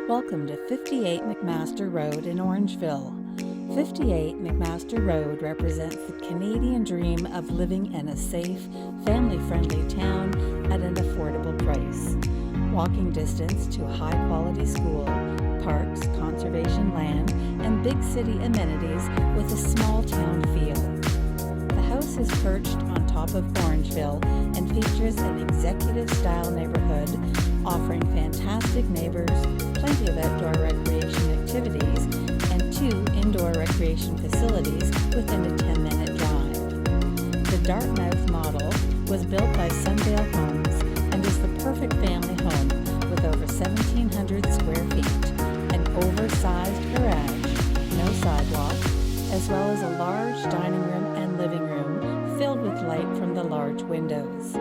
Welcome to 58 McMaster Rd in Orangeville. 58 McMaster Rd represents the Canadian dream of living in a safe, family-friendly town at an affordable price. Walking distance to high-quality school, parks, conservation land, and big city amenities with a small-town feel. The house is perched on top of Orangeville and features an executive-style neighborhood offering fantastic neighbors, plenty of outdoor recreation activities, and 2 indoor recreation facilities within a 10-minute drive. The Dartmouth model was built by Sunvale Homes and is the perfect family home with over 1,700 square feet, an oversized garage, no sidewalk, as well as a large dining room and living room filled with light from the large windows.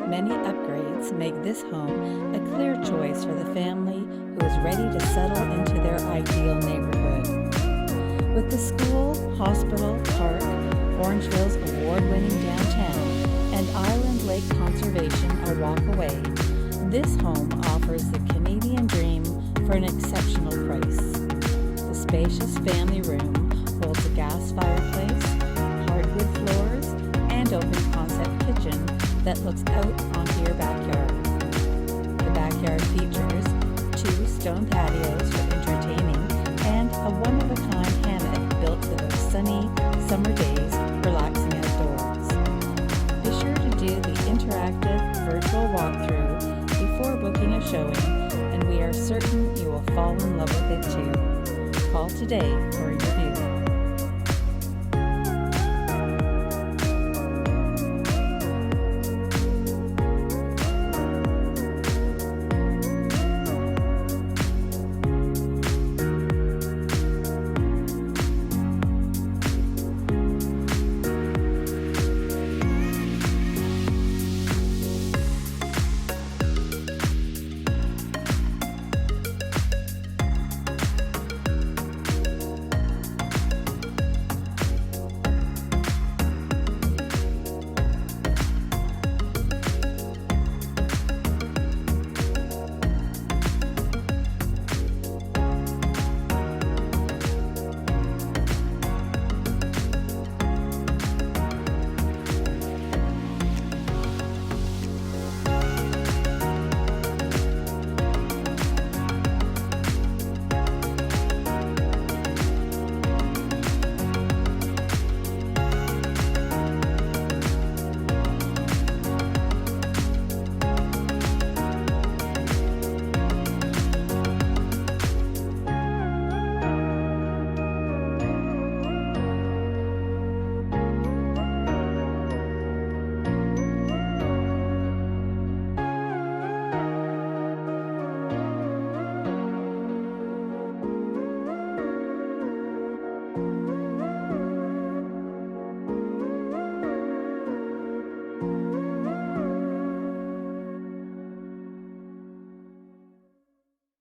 Many upgrades make this home a clear choice for the family who is ready to settle into their ideal neighborhood. With the school, hospital, park, Orangeville's award-winning downtown, and Island Lake Conservation a walk away, this home offers the Canadian dream for an exceptional price. The spacious family room holds a gas fireplace, hardwood floors, and open concept kitchen that looks out onto your backyard. The backyard features 2 stone patios for entertaining and a one-of-a-kind hammock built for those sunny summer days relaxing outdoors. Be sure to do the interactive virtual walkthrough before booking a showing, and we are certain you will fall in love with it too. Call today for a review.